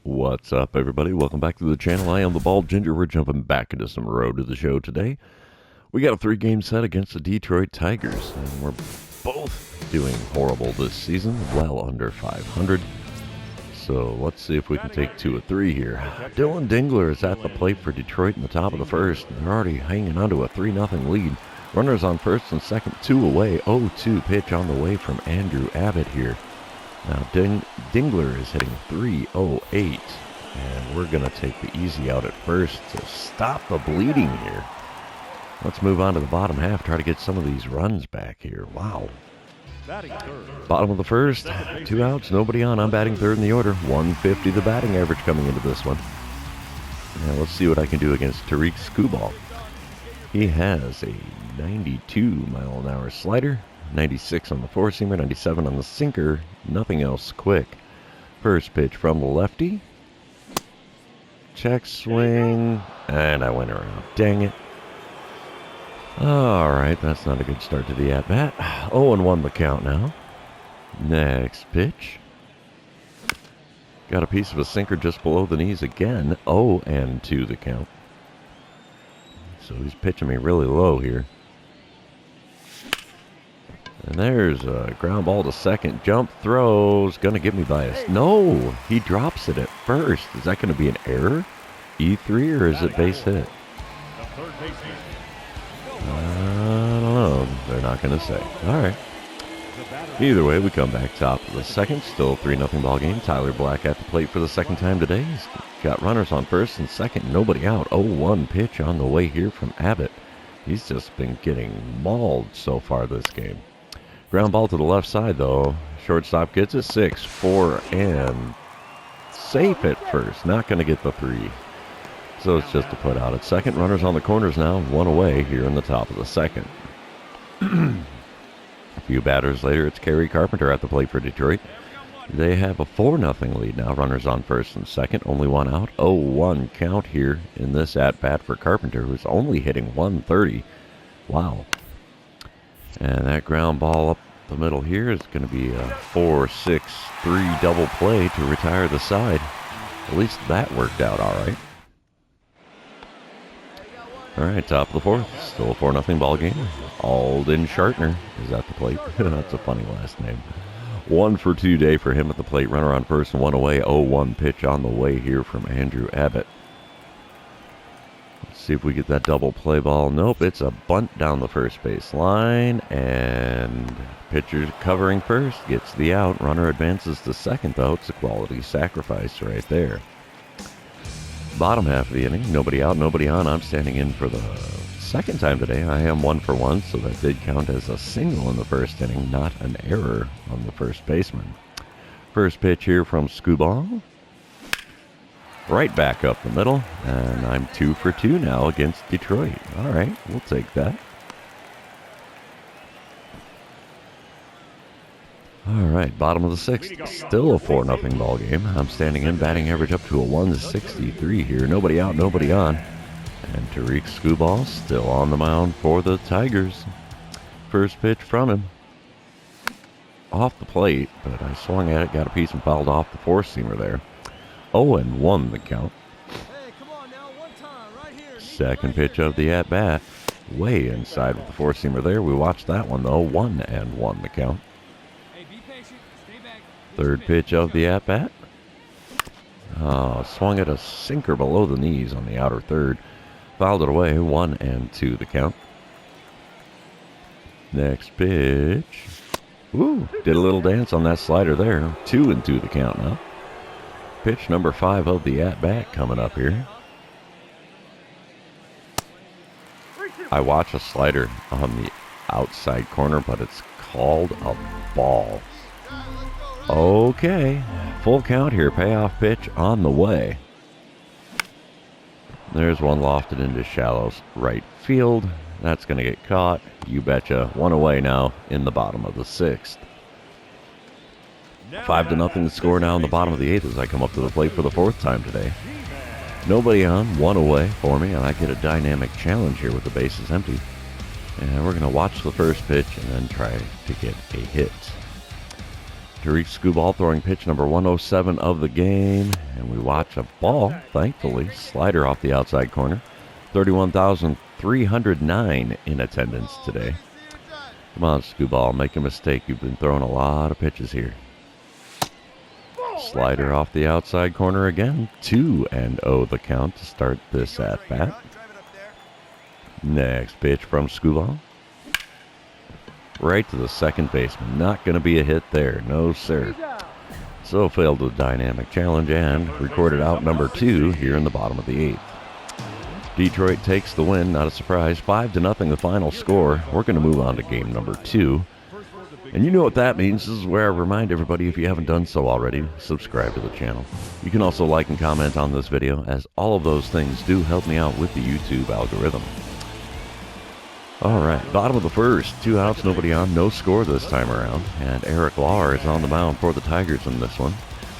What's up, everybody? Welcome back to the channel. I am the Bald Ginger. We're jumping back into some road to the show today. We got a 3-game set against the Detroit Tigers, and we're both doing horrible this season, well under 500. So let's see if we can take 2 of 3 here. Dylan Dingler is at the plate for Detroit in the top of the first. They're already hanging on to a 3-0 lead. Runners on first and second, 2 away. 0-2 pitch on the way from Andrew Abbott here. Now, Dingler is hitting .308, and we're going to take the easy out at first to stop the bleeding here. Let's move on to the bottom half, try to get some of these runs back here. Wow. Bottom of the first, 2 outs, nobody on. I'm batting third in the order. 150 the batting average coming into this one. Now, let's see what I can do against Tariq Skubal. He has a 92-mile-an-hour slider. 96 on the four-seamer, 97 on the sinker, nothing else quick. First pitch from the lefty. Check swing, and I went around. Dang it. All right, that's not a good start to the at-bat. 0-1 the count now. Next pitch. Got a piece of a sinker just below the knees again. 0-2 the count. So he's pitching me really low here. And there's a ground ball to second. Jump throws. Going to get me by a... No! He drops it at first. Is that going to be an error? E3 or is it base hit? I don't know. They're not going to say. All right. Either way, we come back top of the second. Still 3-0 ball game. Tyler Black at the plate for the second time today. He's got runners on first and second. Nobody out. 0-1 pitch on the way here from Abbott. He's just been getting mauled so far this game. Ground ball to the left side, though. Shortstop gets a 6-4, and safe at first. Not going to get the 3. So it's just a put out at second. Runners on the corners now. 1 away here in the top of the second. A few batters later, it's Kerry Carpenter at the plate for Detroit. They have a 4-0 lead now. Runners on first and second. Only 1 out. 0-1 count here in this at-bat for Carpenter, who's only hitting .130. Wow. And that ground ball up the middle here is going to be a 4-6-3 double play to retire the side. At least that worked out all right. All right, top of the fourth. Still a 4-0 ball game. Alden Shartner is at the plate. That's a funny last name. 1 for 2 day for him at the plate. Runner on first and 1 away. 0-1 pitch on the way here from Andrew Abbott. See if we get that double play ball. Nope, it's a bunt down the first base line, and pitcher covering first gets the out. Runner advances to second, though. It's a quality sacrifice right there. Bottom half of the inning, nobody out, nobody on. I'm standing in for the second time today. I am 1 for 1, so that did count as a single in the first inning, not an error on the first baseman. First pitch here from Skubal. Right back up the middle, and I'm 2 for 2 now against Detroit. All right, we'll take that. All right, bottom of the sixth, still a 4-0 ball game. I'm standing in, batting average up to a 163 here. Nobody out, nobody on. And Tariq Skubal still on the mound for the Tigers. First pitch from him. Off the plate, but I swung at it, got a piece and fouled off the four-seamer there. 0-1 the count. Second pitch of the at-bat. Way inside with the four-seamer there. We watched that one, though. 1-1 the count. Third pitch of the at-bat. Swung at a sinker below the knees on the outer third. Fouled it away. 1-2 the count. Next pitch. Ooh, did a little dance on that slider there. 2-2 the count now. Pitch number 5 of the at-bat coming up here. I watch a slider on the outside corner, but it's called a ball. Okay, full count here. Payoff pitch on the way. There's one lofted into shallow right field. That's going to get caught. You betcha. 1 away now in the bottom of the sixth. 5-0 score now in the bottom of the eighth as I come up to the plate for the 4th time today. Nobody on, 1 away for me, and I get a dynamic challenge here with the bases empty. And we're going to watch the first pitch and then try to get a hit. Tariq Skubal throwing pitch number 107 of the game. And And we watch a ball, thankfully, slider off the outside corner. 31,309 in attendance today. Come on, Scooball, make a mistake. You've been throwing a lot of pitches here. Slider off the outside corner again. 2-0 the count to start this at-bat. Next pitch from Scooball. Right to the second baseman. Not going to be a hit there. No, sir. So failed the dynamic challenge and recorded out number 2 here in the bottom of the 8th. Detroit takes the win, not a surprise. 5-0 the final score. We're going to move on to game number 2. And you know what that means. This is where I remind everybody, if you haven't done so already, subscribe to the channel. You can also like and comment on this video, as all of those things do help me out with the YouTube algorithm. All right, bottom of the first. 2 outs, nobody on, no score this time around. And Eric Lauer is on the mound for the Tigers in this one.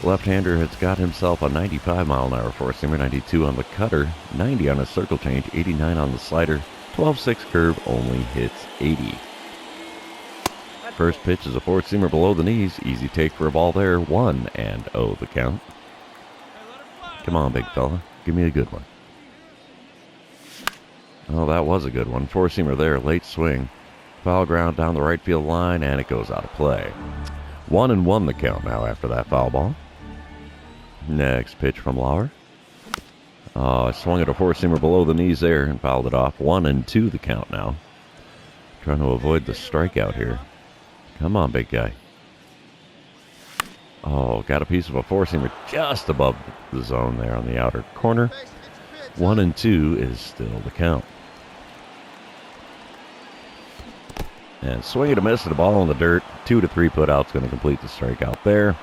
Left-hander has got himself a 95-mile-an-hour four-seamer, 92 on the cutter, 90 on a circle change, 89 on the slider, 12-6 curve, only hits 80. First pitch is a four-seamer below the knees. Easy take for a ball there. 1-0 the count. Come on, big fella. Give me a good one. Oh, that was a good one. Four-seamer there. Late swing. Foul ground down the right field line, and it goes out of play. 1-1 the count now after that foul ball. Next pitch from Lauer. Oh, I swung at a four-seamer below the knees there and fouled it off. 1-2 the count now. Trying to avoid the strikeout here. Come on, big guy. Oh, got a piece of a four-seamer just above the zone there on the outer corner. 1-2 is still the count. And swing and a miss at a ball in the dirt. 2 to 3 putouts going to complete the strikeout there.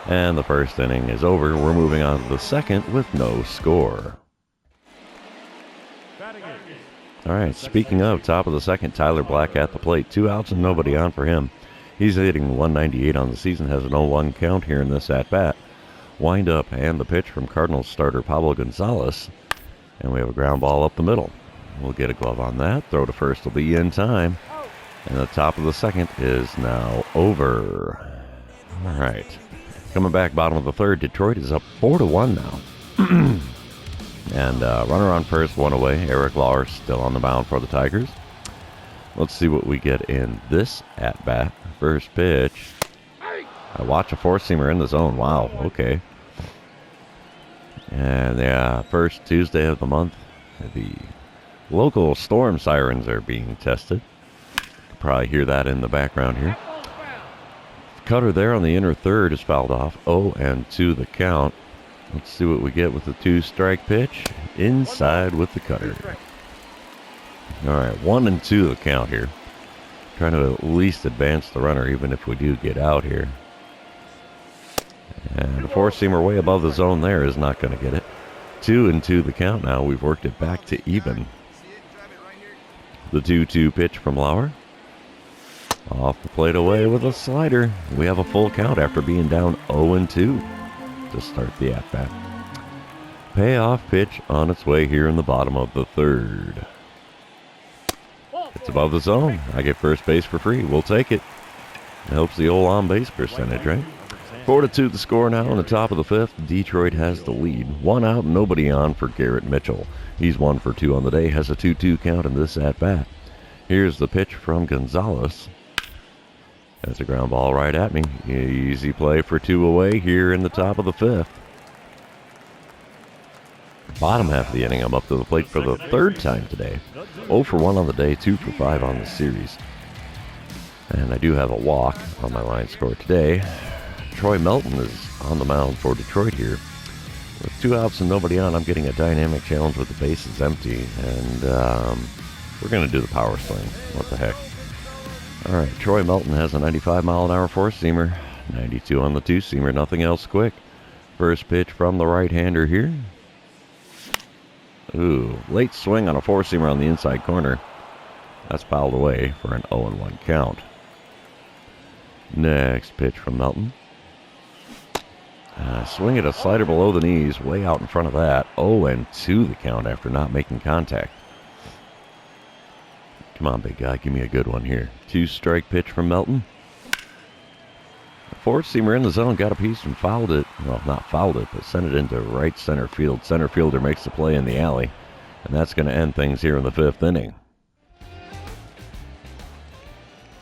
And the first inning is over. We're moving on to the second with no score. All right, speaking of, top of the second, Tyler Black at the plate. 2 outs and nobody on for him. He's hitting 198 on the season, has an 0-1 count here in this at-bat. Wind up and the pitch from Cardinals starter Pablo Gonzalez. And we have a ground ball up the middle. We'll get a glove on that. Throw to first will be in time. And the top of the second is now over. All right. Coming back, bottom of the third, Detroit is up 4-1 now. And runner on first, 1 away. Eric Lauer still on the mound for the Tigers. Let's see what we get in this at-bat. First pitch. I watch a four-seamer in the zone. Wow, okay. And first Tuesday of the month, the local storm sirens are being tested. Probably hear that in the background here. Cutter there on the inner third is fouled off. 0-2 the count. Let's see what we get with the 2-strike pitch. Inside with the cutter. All right, 1-2 the count here. Trying to at least advance the runner, even if we do get out here. And the four-seamer way above the zone there is not going to get it. 2-2 the count now. We've worked it back to even. The 2-2 pitch from Lauer. Off the plate away with a slider. We have a full count after being down 0-2 to start the at-bat. Payoff pitch on its way here in the bottom of the third. It's above the zone. I get first base for free. We'll take it. It helps the old on-base percentage, right? 4-2 the score now in the top of the fifth. Detroit has the lead. 1 out, nobody on for Garrett Mitchell. He's 1 for 2 on the day. Has a 2-2 count in this at-bat. Here's the pitch from Gonzalez. That's a ground ball right at me. Easy play for 2 away here in the top of the fifth. Bottom half of the inning, I'm up to the plate for the third time today. 0 for 1 on the day, 2 for 5 on the series. And I do have a walk on my line score today. Troy Melton is on the mound for Detroit here. With 2 outs and nobody on, I'm getting a dynamic challenge with the bases empty. And we're going to do the power swing. What the heck. All right, Troy Melton has a 95-mile-an-hour four-seamer, 92 on the two-seamer, nothing else quick. First pitch from the right-hander here. Ooh, late swing on a four-seamer on the inside corner. That's fouled away for an 0-1 count. Next pitch from Melton. Swing at a slider below the knees, way out in front of that. 0-2 the count after not making contact. Come on, big guy, give me a good one here. 2-strike pitch from Melton. Four-seamer in the zone, got a piece and fouled it. Well, not fouled it, but sent it into right center field. Center fielder makes the play in the alley, and that's going to end things here in the 5th inning.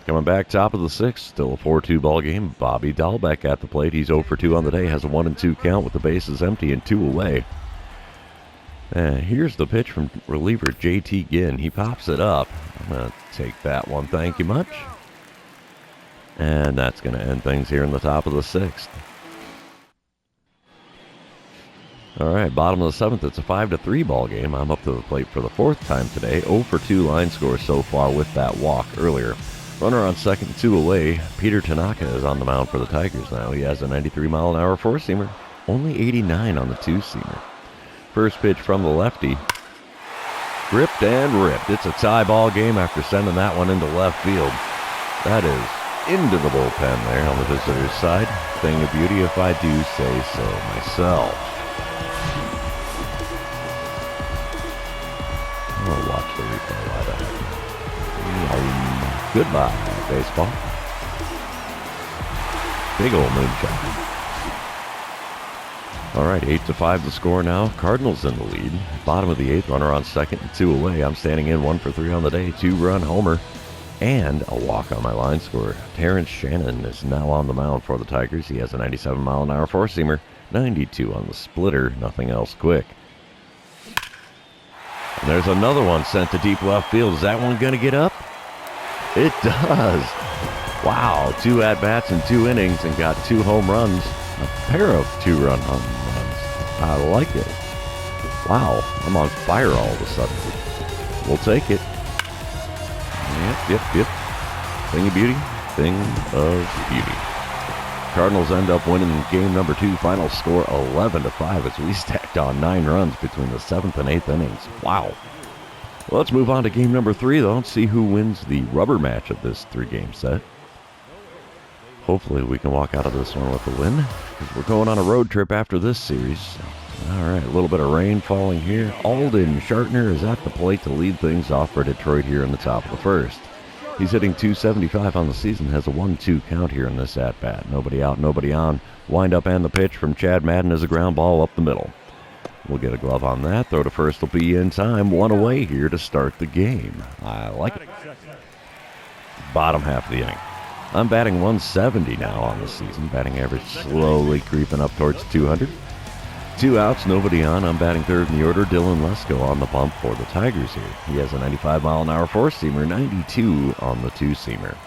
Coming back top of the 6th, still a 4-2 ball game. Bobby Dahlbeck at the plate. He's 0 for 2 on the day, has a 1-2 count with the bases empty and 2 away. And here's the pitch from reliever JT Ginn. He pops it up. I'm going to take that one, thank you much. And that's going to end things here in the top of the 6th. All right, bottom of the 7th, it's a 5-3 ball game. I'm up to the plate for the 4th time today. 0 for 2 line score so far with that walk earlier. Runner on second, 2 away. Peter Tanaka is on the mound for the Tigers now. He has a 93-mile-an-hour four-seamer, only 89 on the two-seamer. First pitch from the lefty. Gripped and ripped. It's a tie ball game after sending that one into left field. That is into the bullpen there on the visitor's side. Thing of beauty if I do say so myself. I'll watch the replay while that happens. Goodbye, baseball. Big old moonshot. All right, 8-5 the score now. Cardinals in the lead. Bottom of the 8th, runner on second and 2 away. I'm standing in 1 for 3 on the day. 2-run homer. And a walk on my line score. Terrence Shannon is now on the mound for the Tigers. He has a 97-mile-an-hour four-seamer, 92 on the splitter, nothing else quick. And there's another one sent to deep left field. Is that one going to get up? It does. Wow, 2 at-bats in 2 innings and got 2 home runs. A pair of 2-run home runs. I like it. Wow, I'm on fire all of a sudden. We'll take it. Yep. Thing of beauty. Thing of beauty. Cardinals end up winning game number 2. Final score 11-5 as we stacked on 9 runs between the 7th and 8th innings. Wow. Well, let's move on to game number 3, though, and see who wins the rubber match of this 3-game set. Hopefully we can walk out of this one with a win, because we're going on a road trip after this series. All right, a little bit of rain falling here. Alden Shartner is at the plate to lead things off for Detroit here in the top of the 1st. He's hitting .275 on the season, has a 1-2 count here in this at-bat. Nobody out, nobody on. Wind up and the pitch from Chad Madden is a ground ball up the middle. We'll get a glove on that. Throw to first will be in time. 1 away here to start the game. I like it. Bottom half of the inning. I'm batting 170 now on the season. Batting average slowly creeping up towards 200. 2 outs, nobody on. I'm batting 3rd in the order. Dylan Lesko on the bump for the Tigers here. He has a 95-mile-an-hour four-seamer, 92 on the two-seamer.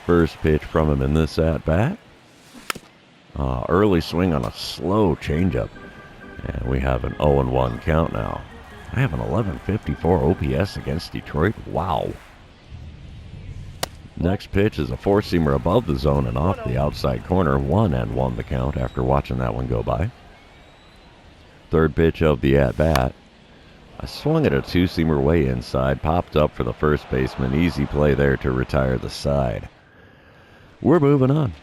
First pitch from him in this at-bat. Early swing on a slow changeup. And we have an 0-1 count now. I have an 1154 OPS against Detroit. Wow. Next pitch is a four-seamer above the zone and off the outside corner. 1-1 the count after watching that one go by. Third pitch of the at-bat. I swung at a two-seamer way inside, popped up for the first baseman. Easy play there to retire the side. We're moving on.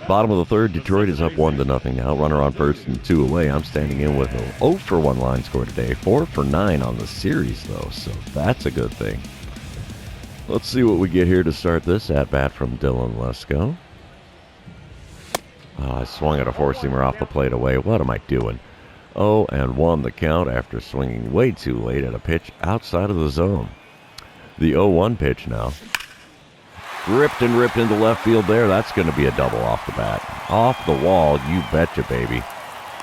Bottom of the 3rd, Detroit is up 1-0 now. Runner on first and 2 away. I'm standing in with a 0 for 1 line score today. 4 for 9 on the series, though, so that's a good thing. Let's see what we get here to start this at-bat from Dylan Lesko. I swung at a four-seamer off the plate away. What am I doing? 0-1 the count after swinging way too late at a pitch outside of the zone. The 0-1 pitch now. Ripped into left field there. That's going to be a double off the bat. Off the wall, you betcha, baby.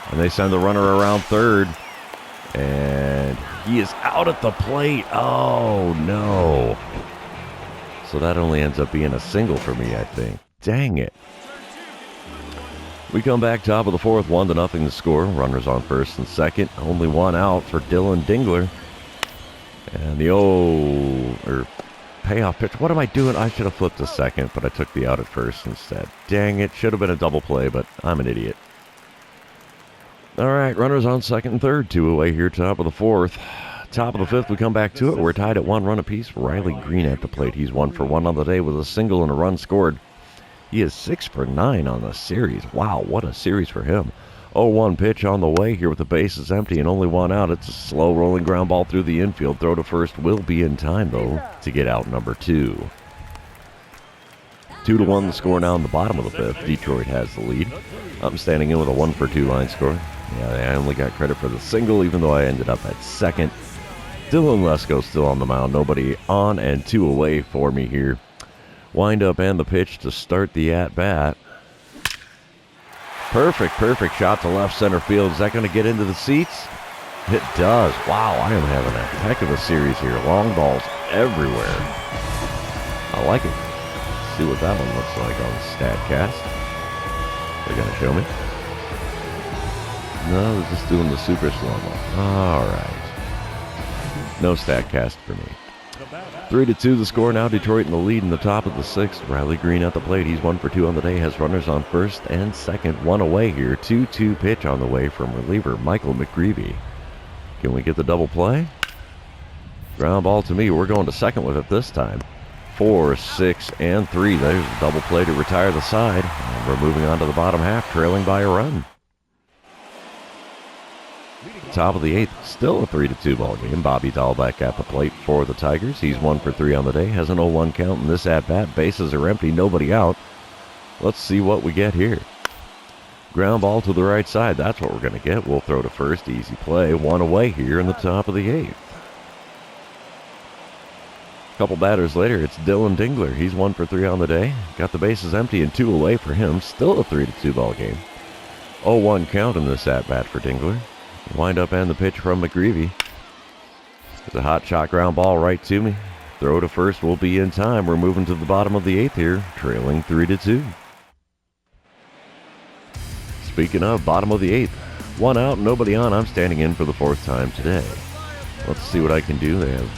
And they send the runner around third. And he is out at the plate. Oh, no. So that only ends up being a single for me, I think. Dang it. We come back top of the 4th, 1-0 the score. Runners on first and second. Only 1 out for Dylan Dingler. And the payoff pitch. What am I doing? I should have flipped to second, but I took the out at first instead. Dang it. Should have been a double play, but I'm an idiot. All right, runners on second and third. 2 away here, top of the 4th. Top of the 5th, we come back to it. We're tied at 1 run apiece. Riley Green at the plate. He's 1 for 1 on the day with a single and a run scored. He is 6 for 9 on the series. Wow, what a series for him. 0-1 pitch on the way here with the bases empty and only 1 out. It's a slow rolling ground ball through the infield. Throw to first will be in time, though, to get out number 2. 2-1 the score now in the bottom of the fifth. Detroit has the lead. I'm standing in with a 1-for-2 line score. Yeah, I only got credit for the single, even though I ended up at second. Dylan Lesko still on the mound. Nobody on and 2 away for me here. Wind up and the pitch to start the at-bat. Perfect shot to left center field. Is that going to get into the seats? It does. Wow, I am having a heck of a series here. Long balls everywhere. I like it. Let's see what that one looks like on StatCast. They're going to show me. No, they're just doing the super slow-mo. All right. No StatCast for me. 3-2 the score now. Detroit in the lead in the top of the sixth. Riley Green at the plate. He's 1-for-2 on the day. Has runners on first and second. 1 away here. 2-2 pitch on the way from reliever Michael McGreevy. Can we get the double play? Ground ball to me. We're going to second with it this time. 4, 6, and 3. There's a double play to retire the side. And we're moving on to the bottom half, trailing by a run. Top of the eighth, still a 3-2 ball game. Bobby Dahlbeck at the plate for the Tigers. He's 1-for-3 on the day. Has an 0-1 count in this at-bat. Bases are empty, nobody out. Let's see what we get here. Ground ball to the right side. That's what we're going to get. We'll throw to first. Easy play. 1 away here in the top of the eighth. A couple batters later, it's Dylan Dingler. He's 1-for-3 on the day. Got the bases empty and 2 away for him. Still a 3-2 ball game. 0-1 count in this at-bat for Dingler. Wind up and the pitch from McGreevy. It's a hot shot ground ball right to me. Throw to first will be in time. We're moving to the bottom of the eighth here, trailing 3-2. Speaking of bottom of the eighth, 1 out, nobody on. I'm standing in for the 4th time today. Let's see what I can do. They have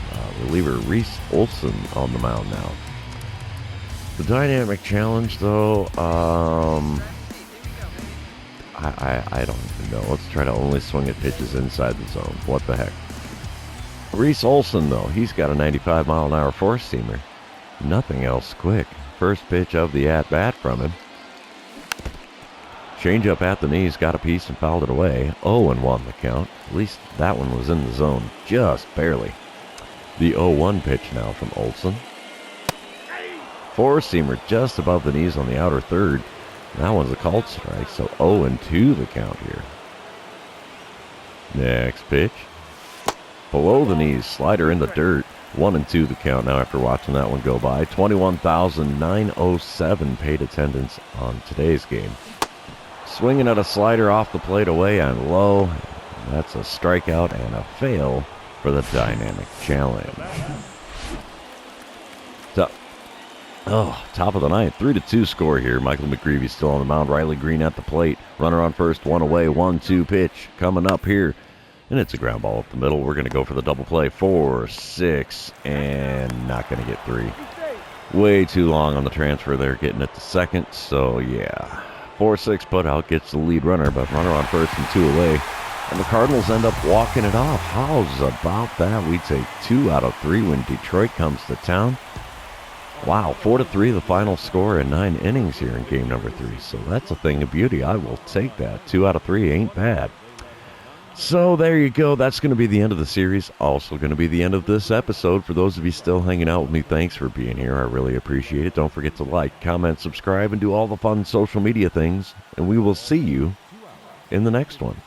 reliever Reese Olson on the mound now. The dynamic challenge, though, I don't even know. Let's try to only swing at pitches inside the zone. What the heck? Reese Olson, though, he's got a 95-mile-an-hour four-seamer. Nothing else quick. First pitch of the at-bat from him. Change-up at the knees, got a piece and fouled it away. 0-1 the count. At least that one was in the zone, just barely. The 0-1 pitch now from Olson. Four-seamer just above the knees on the outer third. That one's a called strike, so 0-2 the count here. Next pitch. Below the knees, slider in the dirt. 1-2 the count now after watching that one go by. 21,907 paid attendance on today's game. Swinging at a slider off the plate away and low. That's a strikeout and a fail for the dynamic challenge. Top of the ninth, 3-2 score here. Michael McGreevy still on the mound. Riley Green at the plate. Runner on first, 1 away. 1-2 pitch coming up here. And it's a ground ball up the middle. We're going to go for the double play. 4, 6, and not going to get 3. Way too long on the transfer there, getting it to second. So, yeah. 4-6 put out, gets the lead runner, but runner on first and 2 away. And the Cardinals end up walking it off. How's about that? We take 2 out of 3 when Detroit comes to town. Wow, 4-3 the final score in 9 innings here in game number 3. So that's a thing of beauty. I will take that. 2 out of 3 ain't bad. So there you go. That's going to be the end of the series. Also going to be the end of this episode. For those of you still hanging out with me, thanks for being here. I really appreciate it. Don't forget to like, comment, subscribe, and do all the fun social media things. And we will see you in the next one.